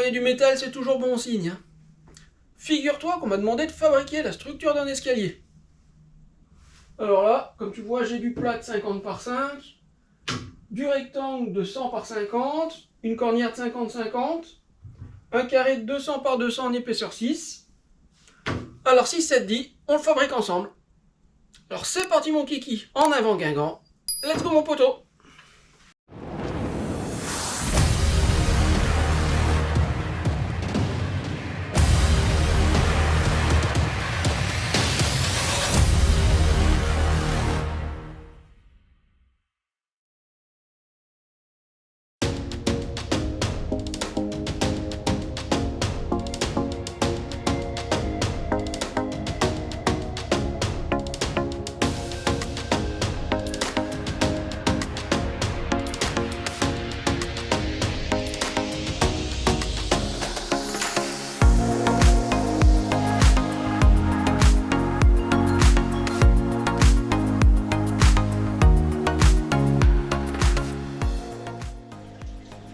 travailler du métal, c'est toujours bon signe. Figure-toi qu'on m'a demandé de fabriquer la structure d'un escalier. Alors là, comme tu vois, j'ai du plat de 50 par 5, du rectangle de 100 par 50, une cornière de 50-50, un carré de 200 par 200 en épaisseur 6. Alors si ça te dit, on le fabrique ensemble. Alors c'est parti mon kiki, en avant Guingamp. Let's go mon poteau.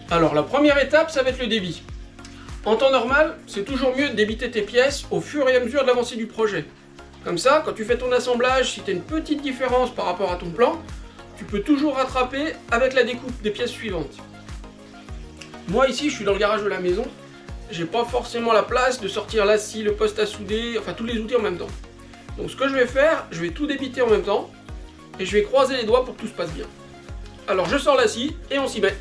Alors la première étape, ça va être le débit. En temps normal, c'est toujours mieux de débiter tes pièces au fur et à mesure de l'avancée du projet. Comme ça, quand tu fais ton assemblage, si tu as une petite différence par rapport à ton plan, tu peux toujours rattraper avec la découpe des pièces suivantes. Moi ici, je suis dans le garage de la maison, j'ai pas forcément la place de sortir la scie, le poste à souder, enfin tous les outils en même temps. Donc ce que je vais faire, je vais tout débiter en même temps, et je vais croiser les doigts pour que tout se passe bien. Alors je sors la scie, et on s'y met.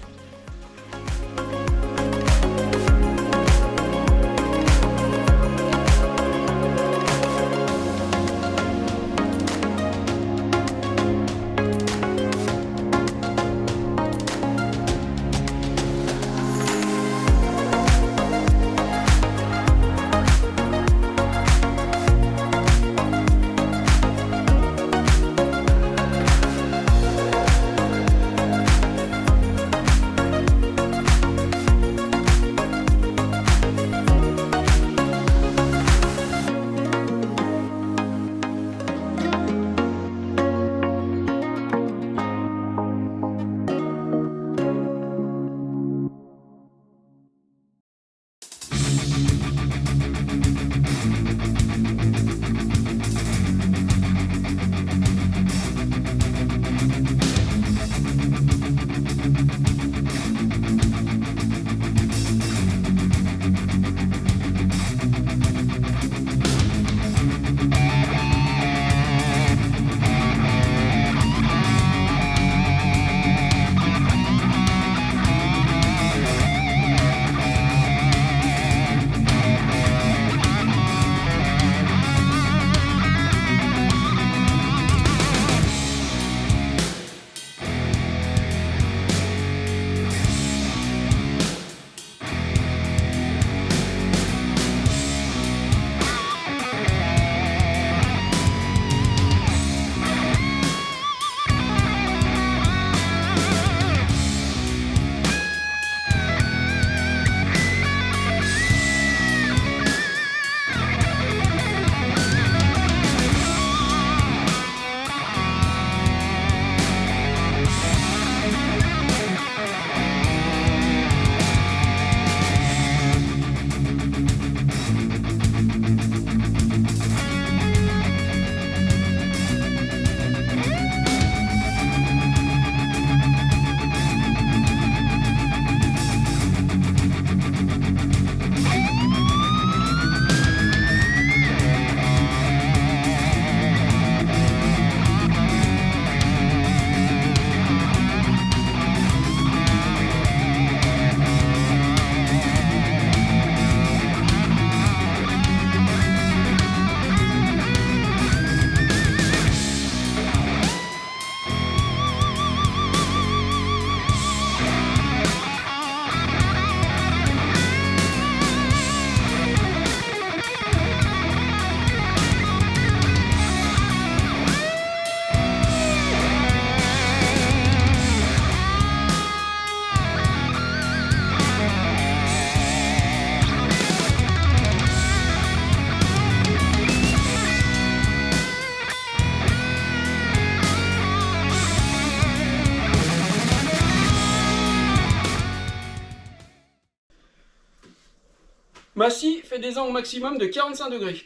Ma scie fait des angles maximum de 45 degrés.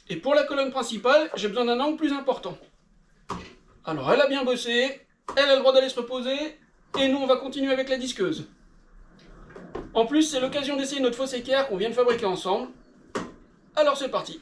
Et pour la colonne principale, j'ai besoin d'un angle plus important. Alors elle a bien bossé, elle a le droit d'aller se reposer, et nous on va continuer avec la disqueuse. En plus, c'est l'occasion d'essayer notre fausse équerre qu'on vient de fabriquer ensemble. Alors c'est parti.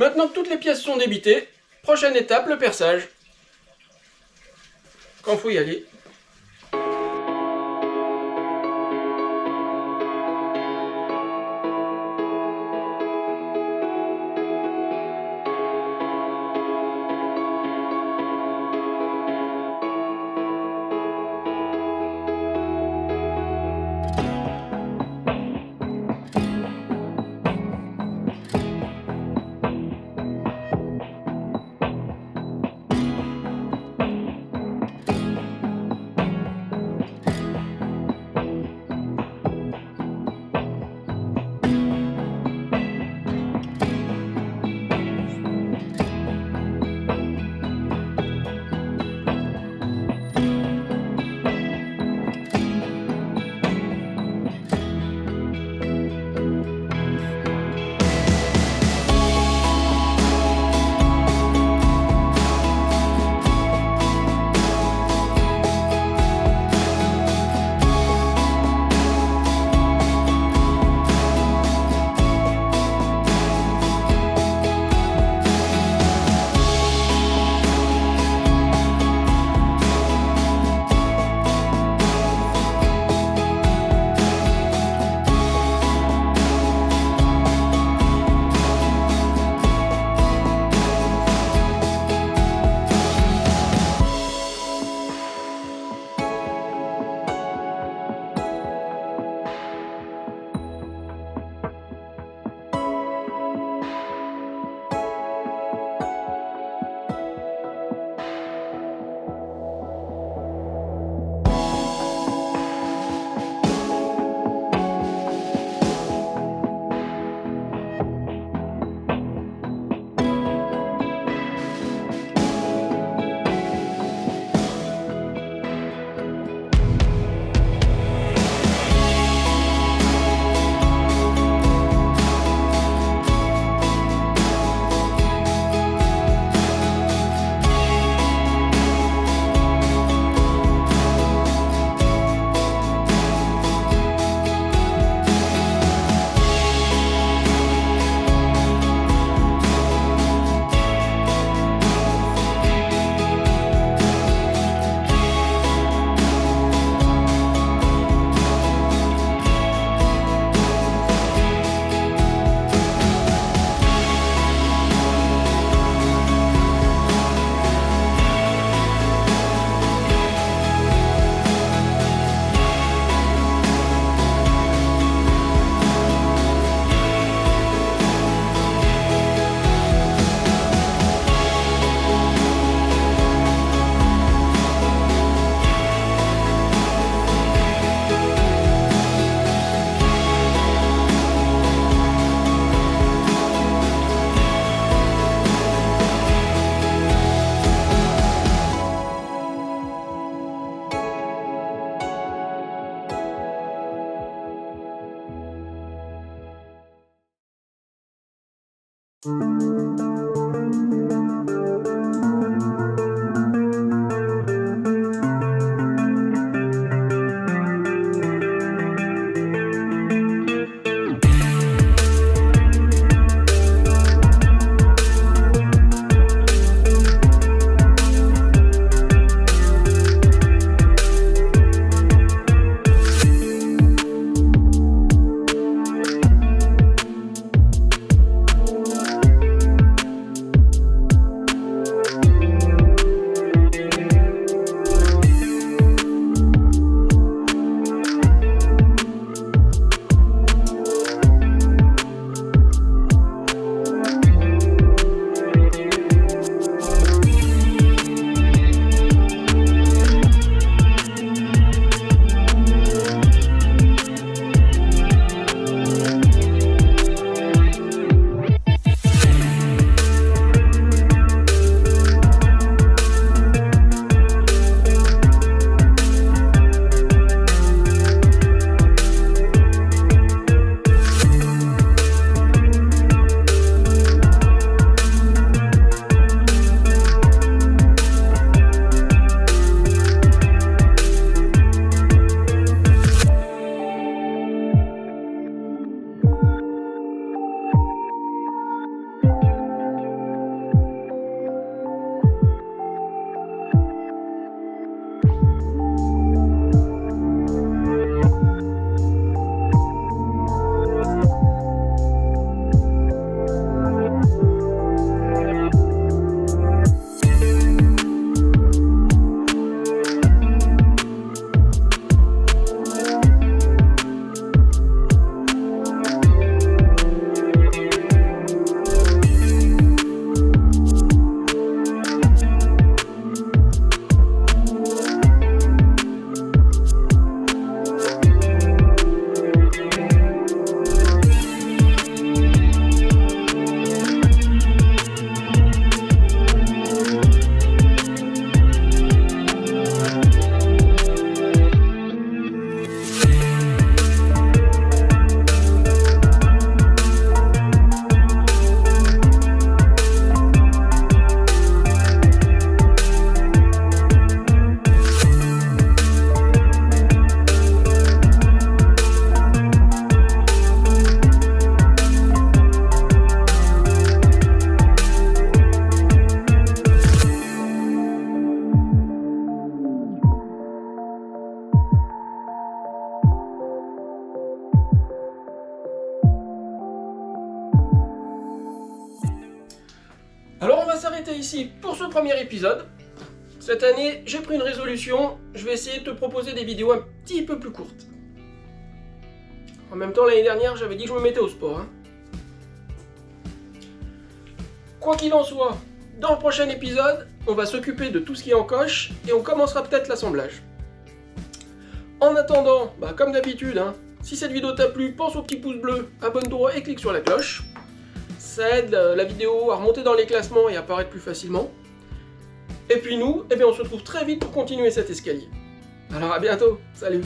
Maintenant que toutes les pièces sont débitées, prochaine étape, le perçage. Quand faut y aller. ici pour ce premier épisode. Cette année, j'ai pris une résolution, je vais essayer de te proposer des vidéos un petit peu plus courtes. En même temps, l'année dernière, j'avais dit que je me mettais au sport. Hein. Quoi qu'il en soit, dans le prochain épisode, on va s'occuper de tout ce qui est en coche et on commencera peut-être l'assemblage. En attendant, comme d'habitude, hein, si cette vidéo t'a plu, pense au petit pouce bleu, abonne-toi et clique sur la cloche. Ça aide la vidéo à remonter dans les classements et à apparaître plus facilement. Et puis nous, on se retrouve très vite pour continuer cet escalier. Alors à bientôt, salut!